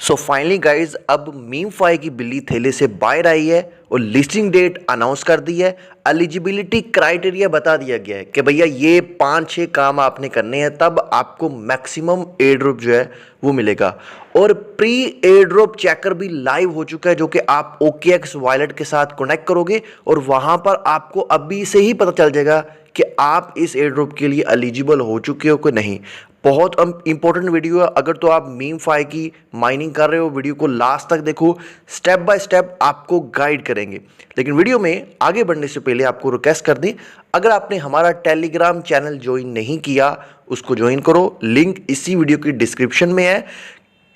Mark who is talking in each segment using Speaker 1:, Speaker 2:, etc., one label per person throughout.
Speaker 1: So finally guys अब मीमफाई की बिल्ली थैले से बाहर आई है और लिस्टिंग डेट अनाउंस कर दी है। एलिजिबिलिटी क्राइटेरिया बता दिया गया है कि भैया ये 5-6 काम आपने करने हैं तब आपको मैक्सिमम एयर ड्रॉप जो है वो मिलेगा। और प्री एयर ड्रॉप चेकर भी लाइव हो चुका है जो कि आप OKX वॉलेट के साथ कनेक्ट करोगे और वहां पर आपको अभी से ही पता चल जाएगा कि आप इस एयर ड्रॉप के लिए एलिजिबल हो चुके हो कि नहीं। बहुत इंपॉर्टेंट वीडियो है। अगर तो आप मीमफाई की माइनिंग कर रहे हो वीडियो को लास्ट तक देखो, स्टेप बाय स्टेप आपको गाइड करेंगे। लेकिन वीडियो में आगे बढ़ने से पहले आपको रिक्वेस्ट कर दें, अगर आपने हमारा टेलीग्राम चैनल ज्वाइन नहीं किया उसको ज्वाइन करो, लिंक इसी वीडियो की डिस्क्रिप्शन में है।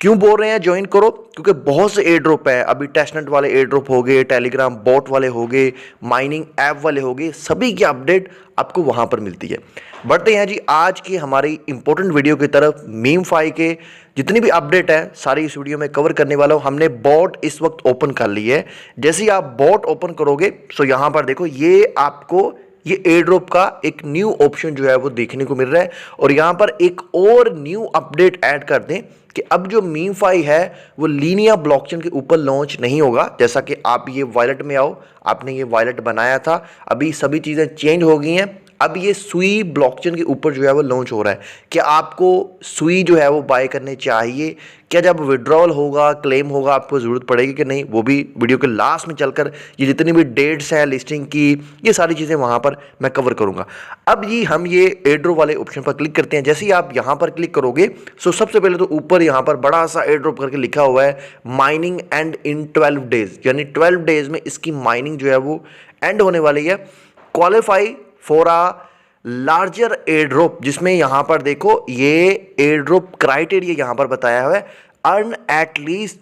Speaker 1: क्यों बोल रहे हैं ज्वाइन करो? क्योंकि बहुत से एयर ड्रॉप है, अभी टेस्टनेट वाले एयर ड्रॉप हो गए, टेलीग्राम बॉट वाले हो गए, माइनिंग ऐप वाले हो गए, सभी की अपडेट आपको वहां पर मिलती है। बढ़ते हैं जी आज की हमारी इंपॉर्टेंट वीडियो की तरफ। मीमफाई के जितनी भी अपडेट है सारी इस वीडियो में कवर करने वाला हूं। हमने बॉट इस वक्त ओपन कर ली है। जैसे ही आप बॉट ओपन करोगे तो यहां पर देखो ये आपको ये एयर ड्रॉप का एक न्यू ऑप्शन जो है वो देखने को मिल रहा है। और यहां पर एक और न्यू अपडेट ऐड कर दें कि अब जो मीमफाई है वो लीनिया ब्लॉकचेन के ऊपर लॉन्च नहीं होगा। जैसा कि आप ये वॉलेट में आओ, आपने ये वॉलेट बनाया था, अभी सभी चीज़ें चेंज हो गई हैं। अब ये सुई ब्लॉकचेन के ऊपर जो है वो लॉन्च हो रहा है कि आपको सुई जो है वो बाय करने चाहिए। क्या जब विड्रॉल होगा, क्लेम होगा, आपको ज़रूरत पड़ेगी कि नहीं, वो भी वीडियो के लास्ट में चलकर ये जितनी भी डेट्स हैं लिस्टिंग की, ये सारी चीज़ें वहाँ पर मैं कवर करूँगा। अब जी हम ये एयरड्रॉप वाले ऑप्शन पर क्लिक करते हैं। जैसे ही आप यहाँ पर क्लिक करोगे तो सबसे पहले तो ऊपर यहाँ पर बड़ा सा एयरड्रॉप करके लिखा हुआ है माइनिंग एंड इन 12 डेज, यानी 12 डेज में इसकी माइनिंग जो है वो एंड होने वाली है। Qualify for a larger air drop, जिसमें यहां पर देखो ये एयर ड्रॉप क्राइटेरिया यहां पर बताया हुआ है, अर्न एट लीस्ट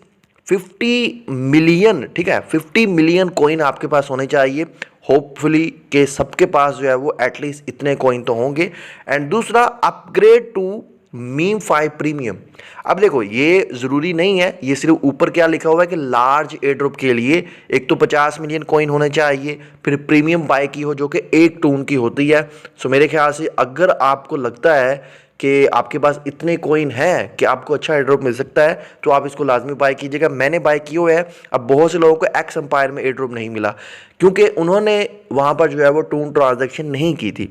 Speaker 1: 50 मिलियन। ठीक है, 50 मिलियन कॉइन आपके पास होने चाहिए। होपफुली के सबके पास जो है वो एटलीस्ट इतने कॉइन तो होंगे। एंड दूसरा अपग्रेड टू मीमफाई प्रीमियम। अब देखो ये ज़रूरी नहीं है, ये सिर्फ ऊपर क्या लिखा हुआ है कि लार्ज एयर ड्रॉप के लिए एक तो 50 मिलियन कॉइन होने चाहिए, फिर प्रीमियम बाय की हो जो कि 1 टून की होती है। सो मेरे ख्याल से अगर आपको लगता है कि आपके पास इतने कॉइन हैं कि आपको अच्छा एयर ड्रॉप मिल सकता है तो आप इसको लाजमी बाय कीजिएगा। मैंने बाय किए हुए हैं। अब बहुत से लोगों को एक्स एम्पायर में एयर ड्रॉप नहीं मिला क्योंकि उन्होंने वहाँ पर जो है वो टून ट्रांजैक्शन नहीं की थी।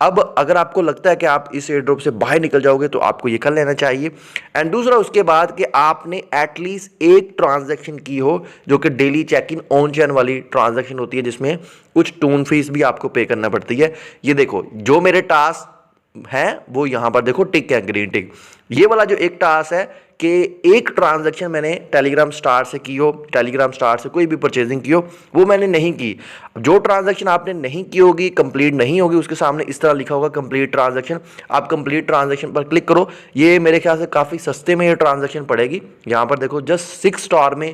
Speaker 1: अब अगर आपको लगता है कि आप इस एयर ड्रॉप से बाहर निकल जाओगे तो आपको ये कर लेना चाहिए। एंड दूसरा उसके बाद कि आपने एटलीस्ट एक ट्रांजैक्शन की हो जो कि डेली चेक इन ऑन चैन वाली ट्रांजैक्शन होती है, जिसमें कुछ टून फीस भी आपको पे करना पड़ती है। ये देखो जो मेरे टास्क हैं वो यहाँ पर देखो टिक है, ग्रीन टिक। ये वाला जो एक टास्क है कि एक ट्रांजैक्शन मैंने टेलीग्राम स्टार से की हो, टेलीग्राम स्टार से कोई भी परचेजिंग की हो, वो मैंने नहीं की। जो ट्रांजैक्शन आपने नहीं की होगी, कंप्लीट नहीं होगी, उसके सामने इस तरह लिखा होगा कंप्लीट ट्रांजैक्शन। आप कंप्लीट ट्रांजैक्शन पर क्लिक करो। ये मेरे ख्याल से काफ़ी सस्ते में ये ट्रांजैक्शन पड़ेगी। यहाँ पर देखो जस्ट 6 स्टार में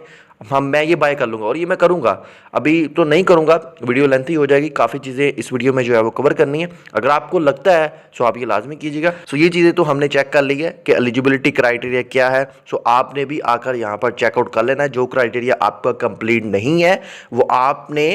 Speaker 1: मैं ये बाय कर लूँगा और ये मैं करूँगा। अभी तो नहीं करूँगा, वीडियो लेंथी हो जाएगी, काफ़ी चीज़ें इस वीडियो में जो है वो कवर करनी है। अगर आपको लगता है सो आप ये लाजमी कीजिएगा। सो ये चीज़ें तो हमने चेक कर ली है कि एलिजिबिलिटी क्राइटेरिया क्या है। सो आपने भी आकर यहाँ पर चेकआउट कर लेना है। जो क्राइटेरिया आपका कंप्लीट नहीं है वो आपने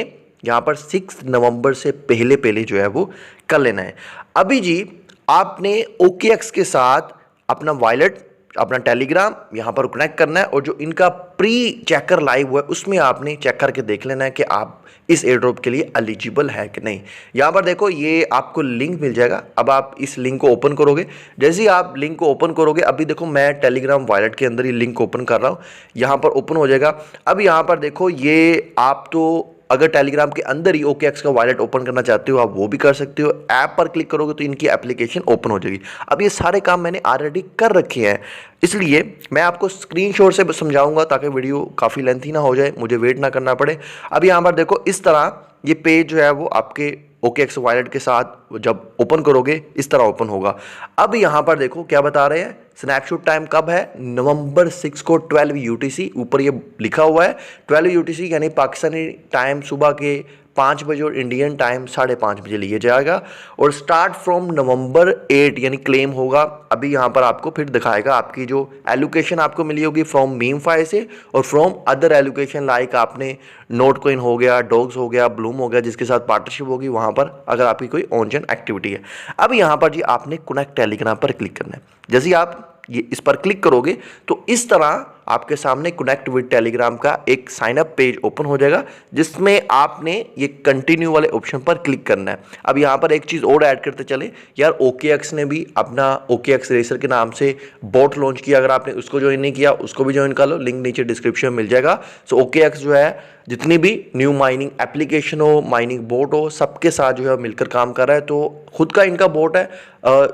Speaker 1: यहाँ पर 6 नवंबर से पहले जो है वो कर लेना है। अभी जी आपने OKX के साथ अपना वॉलेट, अपना टेलीग्राम यहाँ पर कनेक्ट करना है और जो इनका प्री चेकर लाइव हुआ है उसमें आपने चेक करके देख लेना है कि आप इस एयर ड्रॉप के लिए एलिजिबल है कि नहीं। यहाँ पर देखो ये आपको लिंक मिल जाएगा। अब आप इस लिंक को ओपन करोगे। जैसे ही आप लिंक को ओपन करोगे, अभी देखो मैं टेलीग्राम वॉलेट के अंदर ही लिंक ओपन कर रहा हूँ, यहाँ पर ओपन हो जाएगा। अब यहाँ पर देखो ये आप तो अगर टेलीग्राम के अंदर ही OKX का वॉलेट ओपन करना चाहते हो आप वो भी कर सकते हो। ऐप पर क्लिक करोगे तो इनकी एप्लीकेशन ओपन हो जाएगी। अब ये सारे काम मैंने ऑलरेडी कर रखे हैं, इसलिए मैं आपको स्क्रीनशॉट से समझाऊंगा ताकि वीडियो काफ़ी लेंथी ना हो जाए, मुझे वेट ना करना पड़े। अब यहाँ पर देखो इस तरह ये पेज जो है वो आपके OKX वॉलेट के साथ जब ओपन करोगे इस तरह ओपन होगा। अब यहाँ पर देखो क्या बता रहे हैं, स्नैपशॉट टाइम कब है, नवंबर 6 को 12 UTC, ऊपर ये लिखा हुआ है 12 UTC यानी पाकिस्तानी टाइम सुबह के 5 बजे और इंडियन टाइम 5:30 बजे लिया जाएगा। और स्टार्ट फ्रॉम नवंबर 8 यानी क्लेम होगा। अभी यहाँ पर आपको फिर दिखाएगा आपकी जो एलोकेशन आपको मिली होगी फ्रॉम मीमफाई से और फ्रॉम अदर एलोकेशन लाइक आपने नोट कॉइन हो गया, डॉग्स हो गया, ब्लूम हो गया, जिसके साथ पार्टनरशिप होगी वहाँ पर अगर आपकी कोई ऑन चेन एक्टिविटी है। अब यहाँ पर जी आपने कनेक्ट टेलीग्राम पर क्लिक करना है। जैसे आप ये इस पर क्लिक करोगे तो इस तरह आपके सामने कनेक्ट विद टेलीग्राम का एक साइन अप पेज ओपन हो जाएगा, जिसमें आपने ये कंटिन्यू वाले ऑप्शन पर क्लिक करना है। अब यहाँ पर एक चीज़ और ऐड करते चले यार, OKX ने भी अपना OKX रेसर के नाम से बॉट लॉन्च किया। अगर आपने उसको ज्वाइन नहीं किया उसको भी ज्वाइन कर लो, लिंक नीचे डिस्क्रिप्शन में मिल जाएगा। सो OKX जो है जितनी भी न्यू माइनिंग एप्लीकेशन हो, माइनिंग बोट हो, सबके साथ जो है मिलकर काम कर रहा है। तो खुद का इनका बोट है,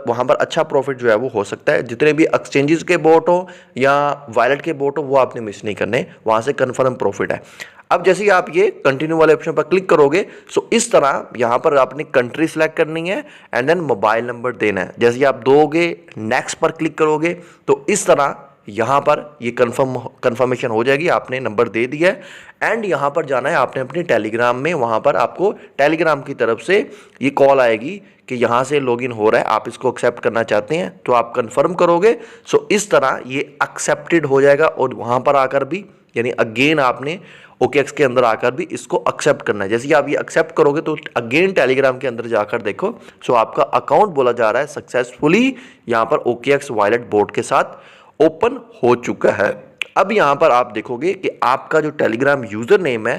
Speaker 1: वहाँ पर अच्छा प्रॉफिट जो है वो हो सकता है। जितने भी एक्सचेंजेस के बोट हो या वॉलेट के बोट हो वो आपने मिस नहीं करने, वहाँ से कन्फर्म प्रॉफिट है। अब जैसे ही आप ये कंटिन्यू वाले ऑप्शन पर क्लिक करोगे, सो इस तरह यहाँ पर आपने कंट्री सेलेक्ट करनी है एंड देन मोबाइल नंबर देना है। जैसे ही आप दोगे, नेक्स्ट पर क्लिक करोगे, तो इस तरह यहाँ पर ये कंफर्मेशन हो जाएगी, आपने नंबर दे दिया है। एंड यहाँ पर जाना है आपने अपनी टेलीग्राम में, वहाँ पर आपको टेलीग्राम की तरफ से ये कॉल आएगी कि यहाँ से लॉगिन हो रहा है, आप इसको एक्सेप्ट करना चाहते हैं, तो आप कंफर्म करोगे। सो इस तरह ये एक्सेप्टेड हो जाएगा और वहाँ पर आकर भी यानी अगेन आपने OKX के अंदर आकर भी इसको एक्सेप्ट करना है। जैसे ही आप ये एक्सेप्ट करोगे तो अगेन टेलीग्राम के अंदर जाकर देखो, सो आपका अकाउंट बोला जा रहा है सक्सेसफुली यहाँ पर OKX वॉलेट बोट के साथ ओपन हो चुका है। अब यहाँ पर आप देखोगे कि आपका जो टेलीग्राम यूज़र नेम है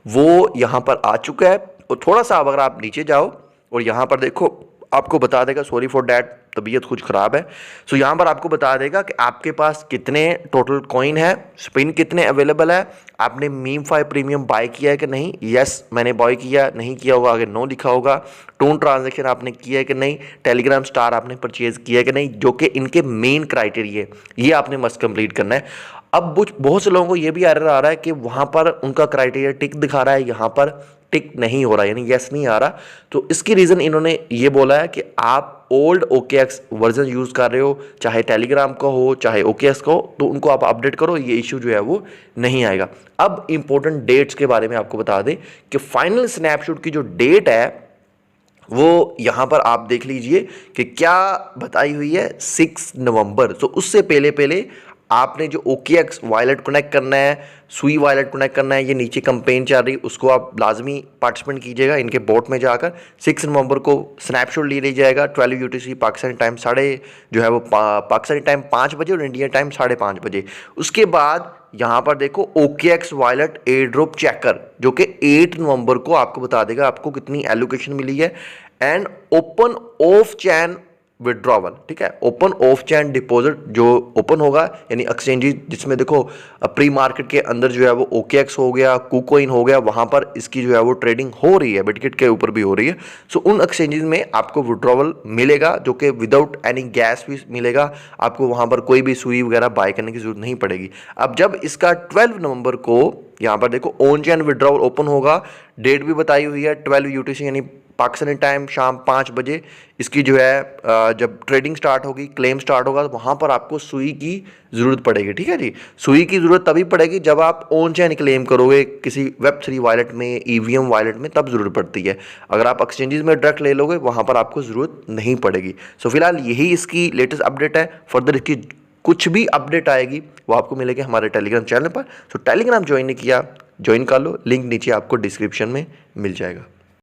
Speaker 1: वो यहाँ पर आ चुका है। और थोड़ा सा अगर आप नीचे जाओ और यहाँ पर देखो, आपको बता देगा सॉरी फॉर डैट, तबीयत कुछ ख़राब है। सो यहाँ पर आपको बता देगा कि आपके पास कितने टोटल कॉइन है, स्पिन कितने अवेलेबल है, आपने मीम5 प्रीमियम बाय किया है कि नहीं, यस मैंने बाय किया, नहीं किया होगा आगे नो लिखा होगा। टोन ट्रांजेक्शन आपने किया है कि नहीं, टेलीग्राम स्टार आपने परचेज किया है कि नहीं, जो कि इनके मेन क्राइटेरिया ये आपने मस्ट कंप्लीट करना है। अब बहुत से लोगों को ये भी एरर आ रहा है कि वहाँ पर उनका क्राइटेरिया टिक दिखा रहा है, यहाँ पर टिक नहीं हो रहा, यानी यस नहीं आ रहा। तो इसकी रीज़न इन्होंने ये बोला है कि आप ओल्ड OKX वर्जन यूज़ कर रहे हो, चाहे टेलीग्राम का हो चाहे OKX का हो, तो उनको आप अपडेट करो, ये इशू जो है वो नहीं आएगा। अब इंपॉर्टेंट डेट्स के बारे में आपको बता दें कि फाइनल स्नैपशॉट की जो डेट है वो यहाँ पर आप देख लीजिए कि क्या बताई हुई है, 6 नवंबर। तो उससे पहले आपने जो OKX वॉलेट कनेक्ट करना है, सुई वॉलेट कनेक्ट करना है, ये नीचे कैंपेन चल रही, उसको आप लाजमी पार्टिसिपेंट कीजिएगा इनके बोट में जाकर। 6 नवंबर को स्नैपशॉट ले लिया जाएगा 12 UTC Pakistani time Pakistani time 5 बजे और इंडिया टाइम 5:30 बजे। उसके बाद यहाँ पर देखो OKX wallet air drop checker, जो कि 8 नवंबर को आपको बता देगा आपको कितनी एलोकेशन मिली है। And open of chain withdrawal, ठीक है, ओपन ऑफ चैन डिपॉजिट जो ओपन होगा, यानी एक्सचेंजेस जिसमें देखो प्री मार्केट के अंदर जो है वो OKX हो गया, KuCoin हो गया, वहाँ पर इसकी जो है वो ट्रेडिंग हो रही है, बिटकिट के ऊपर भी हो रही है। सो उन एक्सचेंजेस में आपको विड्रॉवल मिलेगा जो कि विदाउट एनी गैस भी मिलेगा, आपको वहाँ पर कोई भी सुई वगैरह बाय करने की जरूरत नहीं पड़ेगी। अब जब इसका 12 नवंबर को यहाँ पर देखो ऑन चैन विड्रॉवल ओपन होगा, डेट भी बताई हुई है 12 UTC यानी पाकिस्तानी टाइम शाम 5 बजे इसकी जो है जब ट्रेडिंग स्टार्ट होगी, क्लेम स्टार्ट होगा, तो वहाँ पर आपको सुई की ज़रूरत पड़ेगी। ठीक है जी, सुई की ज़रूरत तभी पड़ेगी जब आप ऑन चैन क्लेम करोगे किसी Web3 वॉलेट में, EVM वॉलेट में, तब ज़रूरत पड़ती है। अगर आप एक्सचेंजेस में डायरेक्ट ले लोगे वहाँ पर आपको ज़रूरत नहीं पड़ेगी। सो फिलहाल यही इसकी लेटेस्ट अपडेट है। फर्दर इसकी कुछ भी अपडेट आएगी वो आपको मिलेगी हमारे टेलीग्राम चैनल पर। सो टेलीग्राम ज्वाइन नहीं किया, ज्वाइन कर लो, लिंक नीचे आपको डिस्क्रिप्शन में मिल जाएगा।